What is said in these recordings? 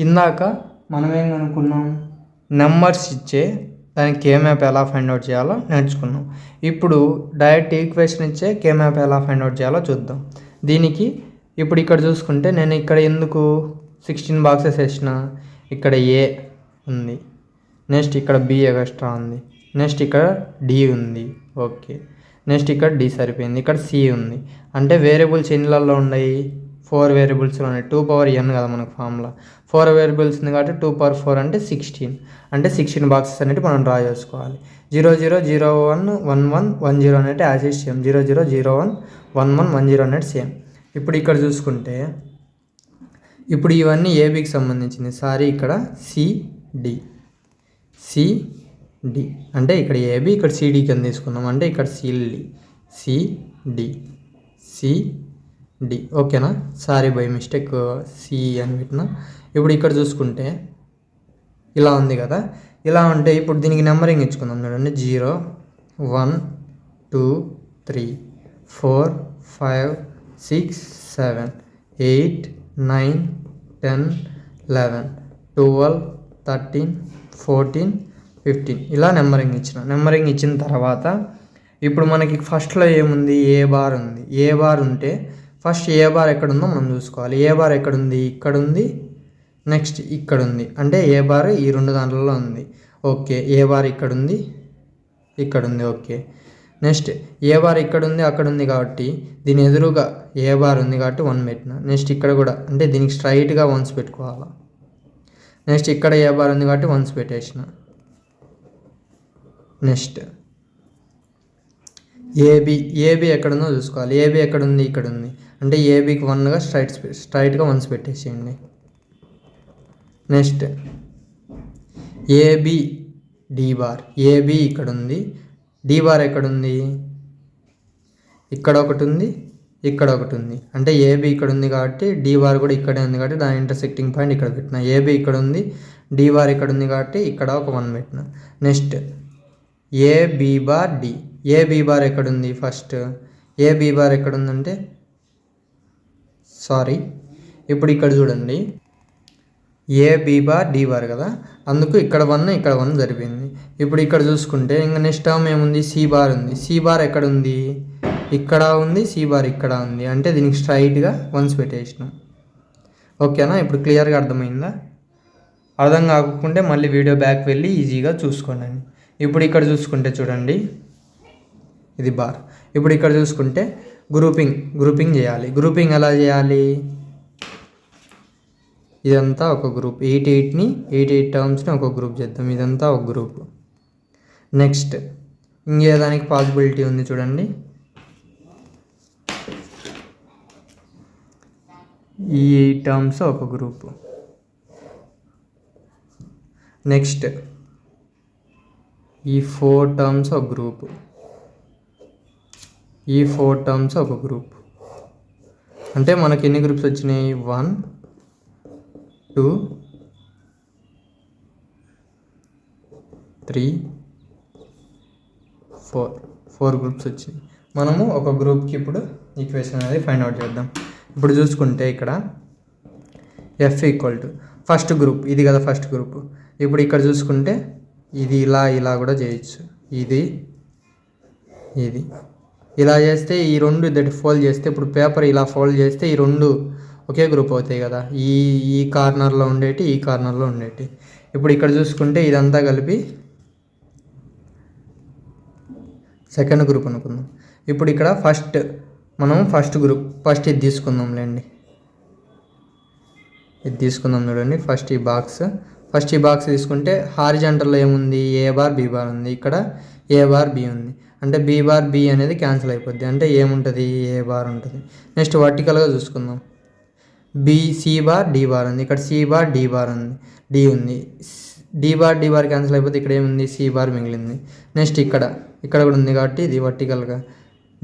ఇందాక మనం ఏం కనుక్కున్నాం, నెంబర్స్ ఇచ్చే దానికి కే మ్యాప్ ఎలా ఫైండ్ అవుట్ చేయాలో నేర్చుకున్నాం. ఇప్పుడు డైరెక్ట్ ఈక్వేషన్ ఇచ్చే కే మ్యాప్ ఎలా ఫైండ్ అవుట్ చేయాలో చూద్దాం. దీనికి ఇప్పుడు ఇక్కడ చూసుకుంటే నేను ఇక్కడ ఎందుకు 16 బాక్సెస్ వేసిన, ఇక్కడ ఏ ఉంది, నెక్స్ట్ ఇక్కడ బి ఎక్స్ట్రా ఉంది, నెక్స్ట్ ఇక్కడ డి ఉంది, ఓకే, నెక్స్ట్ ఇక్కడ డి సరిపోయింది, ఇక్కడ సి ఉంది. అంటే వేరియబుల్స్ ఎన్నిలలో ఉన్నాయి, 4 వేరియబుల్స్లో ఉన్నాయి. 2n కదా మనకు ఫార్ములా, 4 వేరియబుల్స్ ఉంది కాబట్టి 2/4 అంటే 16. అంటే 16 బాక్సెస్ అనేవి మనం డ్రా చేసుకోవాలి. 0 0 0 1 1 1 1 0 అనేది యాజ్ ఇట్ సేమ్, 0 0 0 1 1 1 1 0 అనేది సేమ్. ఇప్పుడు ఇక్కడ చూసుకుంటే ఇప్పుడు ఇవన్నీ ఏబికి సంబంధించింది, సారీ ఇక్కడ సిడి అంటే ఇక్కడ ఏబి, ఇక్కడ సిడి కింద తీసుకున్నాం, అంటే ఇక్కడ సిడి ఓకేనా. సారీ బై మిస్టేక్ సి అని పెట్టిన. ఇప్పుడు ఇక్కడ చూసుకుంటే ఇలా ఉంది కదా, ఇలా ఉంటే ఇప్పుడు దీనికి నెంబరింగ్ ఇచ్చుకుందాం చూడండి. 0 1 2 3 4 5 6 7 8 9 10 11 12 13 14 15 ఇలా నెంబరింగ్ ఇచ్చిన తర్వాత ఇప్పుడు మనకి ఫస్ట్లో ఏముంది, ఏ బార్ ఉంది. ఏ బార్ ఉంటే ఫస్ట్ ఏ బార్ ఎక్కడుందో మనం చూసుకోవాలి. ఏ బార్ ఎక్కడుంది, ఇక్కడ ఉంది, నెక్స్ట్ ఇక్కడ ఉంది. అంటే ఏ బార్ ఈ రెండు దాంట్లలో ఉంది, ఓకే. ఏ బార్ ఇక్కడ ఉంది, ఓకే. నెక్స్ట్ ఏ బార్ ఇక్కడ ఉంది, అక్కడ ఉంది కాబట్టి దీని ఎదురుగా ఏ బార్ ఉంది కాబట్టి 1 పెట్టిన. నెక్స్ట్ ఇక్కడ కూడా అంటే దీనికి స్ట్రైట్గా 1s పెట్టుకోవాలి. నెక్స్ట్ ఇక్కడ ఏ బార్ ఉంది కాబట్టి 1s పెట్టేసిన. నెక్స్ట్ ఏబి ఎక్కడుందో చూసుకోవాలి. ఏబి ఎక్కడుంది, ఇక్కడ ఉంది. అంటే ఏబికి 1గా స్ట్రైట్గా 1s పెట్టేసేయండి. Next A B D bar, A B ఇక్కడ ఉంది, డి బార్ ఎక్కడుంది, ఇక్కడ ఒకటి ఉంది, ఇక్కడ ఒకటి ఉంది. అంటే ఏబి ఇక్కడ ఉంది కాబట్టి డి బార్ కూడా ఇక్కడే ఉంది కాబట్టి దాని ఇంటర్సెక్టింగ్ పాయింట్ ఇక్కడ పెట్టిన. ఏబి ఇక్కడ ఉంది, డి బార్ ఇక్కడ ఉంది కాబట్టి ఇక్కడ ఒక 1 పెట్టిన. Next A B bar D, A B bar ఎక్కడుంది, ఫస్ట్ ఏబి బార్ ఎక్కడుందంటే సారీ ఇప్పుడు ఇక్కడ చూడండి, ఏబి బార్ డి బార్ కదా, అందుకు ఇక్కడ 1 ఇక్కడ 1 సరిపోయింది. ఇప్పుడు ఇక్కడ చూసుకుంటే ఇంకా నెక్స్ట్ టర్మ్ ఏముంది, సి బార్ ఉంది. సి బార్ ఎక్కడ ఉంది, ఇక్కడ ఉంది, సి బార్ ఇక్కడ ఉంది. అంటే దీనికి స్ట్రైట్గా 1s పెట్టేసినాం, ఓకేనా. ఇప్పుడు క్లియర్గా అర్థమైందా? అర్థం కాకుంటే మళ్ళీ వీడియో బ్యాక్ వెళ్ళి ఈజీగా చూసుకోండి. ఇప్పుడు ఇక్కడ చూసుకుంటే చూడండి, ఇది బార్. ఇప్పుడు ఇక్కడ చూసుకుంటే గ్రూపింగ్ చేయాలి. గ్రూపింగ్ ఎలా చేయాలి, ఇదంతా ఒక గ్రూప్, 8 టర్మ్స్ని ఒక గ్రూప్ చేద్దాం. ఇదంతా ఒక గ్రూప్. నెక్స్ట్ ఇంకేదానికి పాసిబిలిటీ ఉంది చూడండి, ఈ 8 టర్మ్స్ ఒక గ్రూప్. నెక్స్ట్ ఈ 4 టర్మ్స్ ఒక గ్రూప్, ఈ 4 టర్మ్స్ ఒక గ్రూప్. అంటే మనకి ఎన్ని గ్రూప్స్ వచ్చినాయి, 1 2 3 4 గ్రూప్స్ వచ్చినాయి. మనము ఒక గ్రూప్కి ఇప్పుడు ఈక్వేషన్ అనేది ఫైండ్ అవుట్ చేద్దాం. ఇప్పుడు చూసుకుంటే ఇక్కడ F equal to first group, ఇది కదా ఫస్ట్ గ్రూప్. ఇప్పుడు ఇక్కడ చూసుకుంటే ఇది ఇలా కూడా చేయొచ్చు, ఇది ఇలా చేస్తే ఈ రెండు ఇద్దటి ఫోల్డ్ చేస్తే, ఇప్పుడు పేపర్ ఇలా ఫోల్డ్ చేస్తే ఈ రెండు ఒకే గ్రూప్ అవుతాయి కదా, ఈ కార్నర్లో ఉండేటి, ఈ కార్నర్లో ఉండేటి. ఇప్పుడు ఇక్కడ చూసుకుంటే ఇదంతా కలిపి సెకండ్ గ్రూప్ అనుకుందాం. ఇప్పుడు ఇక్కడ మనం ఫస్ట్ గ్రూప్, ఫస్ట్ ఇది తీసుకుందాంలేండి, ఇది తీసుకుందాం చూడండి. ఫస్ట్ ఈ బాక్స్ తీసుకుంటే హారిజాంటల్లో ఏముంది, ఏ బార్ బి బార్ ఉంది, ఇక్కడ ఏ బార్ బి ఉంది. అంటే బి బార్ బి అనేది క్యాన్సిల్ అయిపోద్ది, అంటే ఏముంటుంది, ఏ బార్ ఉంటుంది. నెక్స్ట్ వర్టికల్గా చూసుకుందాం, సి బార్ డి బార్ ఉంది, ఇక్కడ సి బార్ డి బార్ ఉంది, డి ఉంది. డి బార్ క్యాన్సిల్ అయిపోతే ఇక్కడ ఏముంది, సి బార్ మిగిలింది. నెక్స్ట్ ఇక్కడ కూడా ఉంది కాబట్టి ఇది వర్టికల్గా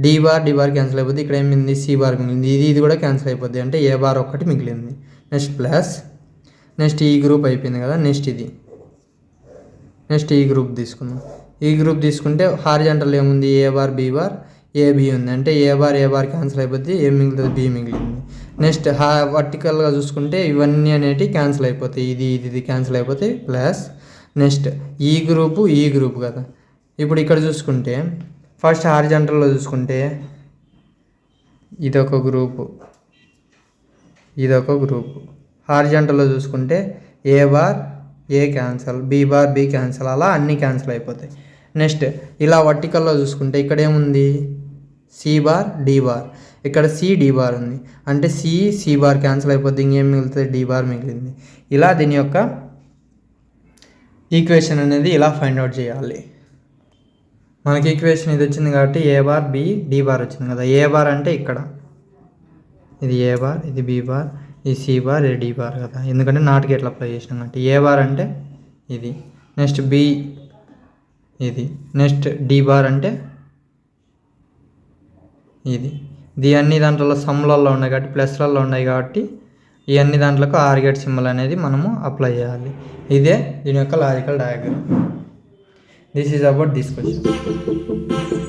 డి బార్ క్యాన్సిల్ అయిపోతే ఇక్కడ ఏమింది, సి బార్ మిగిలింది. ఇది కూడా క్యాన్సిల్ అయిపోద్ది, అంటే ఏ బార్ ఒక్కటి మిగిలింది. నెక్స్ట్ ప్లస్, నెక్స్ట్ ఈ గ్రూప్ అయిపోయింది కదా, నెక్స్ట్ ఈ గ్రూప్ తీసుకుందాం. ఈ గ్రూప్ తీసుకుంటే హారిజాంటల్ ఏముంది, A bar B bar A B ఉంది. అంటే ఏ బార్ క్యాన్సిల్ అయిపోద్ది, ఏ మిగులుతుంది, బి మిగిలింది. నెక్స్ట్ వర్టికల్గా చూసుకుంటే ఇవన్నీ అనేటివి క్యాన్సిల్ అయిపోతాయి, ఇది క్యాన్సిల్ అయిపోతాయి ప్లస్ నెక్స్ట్ ఈ గ్రూపు కదా. ఇప్పుడు ఇక్కడ చూసుకుంటే ఫస్ట్ హారిజాంటల్లో చూసుకుంటే ఇదొక గ్రూపు, హారిజాంటల్లో చూసుకుంటే ఏ బార్ ఏ క్యాన్సల్, బి క్యాన్సల్, అలా అన్నీ క్యాన్సిల్ అయిపోతాయి. నెక్స్ట్ ఇలా వర్టికల్లో చూసుకుంటే ఇక్కడ ఏముంది సి బార్ డి బార్, ఇక్కడ సి డి బార్ ఉంది అంటే సి బార్ క్యాన్సిల్ అయిపోద్ది, ఇంకేం మిగులుతుంది డి బార్ మిగిలింది. ఇలా దీని యొక్క ఈక్వేషన్ అనేది ఇలా ఫైండ్ అవుట్ చేయాలి. మనకి ఈక్వేషన్ ఇది వచ్చింది కాబట్టి ఏ బార్ బి డి బార్ వచ్చింది కదా. ఏ బార్ అంటే ఇక్కడ ఇది ఏ బార్, ఇది బి బార్, ఇది సి బార్, ఇది డి బార్ కదా, ఎందుకంటే నాట్ గేట్లు అప్లై చేసినాం కాబట్టి. ఏ బార్ అంటే ఇది, నెక్స్ట్ బి ఇది, నెక్స్ట్ డి బార్ అంటే ఇది అన్ని దాంట్లో సమ్లలో ఉన్నాయి కాబట్టి ప్లస్లలో ఉన్నాయి కాబట్టి ఈ అన్ని దాంట్లకు ఆర్ గేట్ సింబల్ అనేది మనము అప్లై చేయాలి. ఇదే దీని యొక్క logical diagram. This is about this question.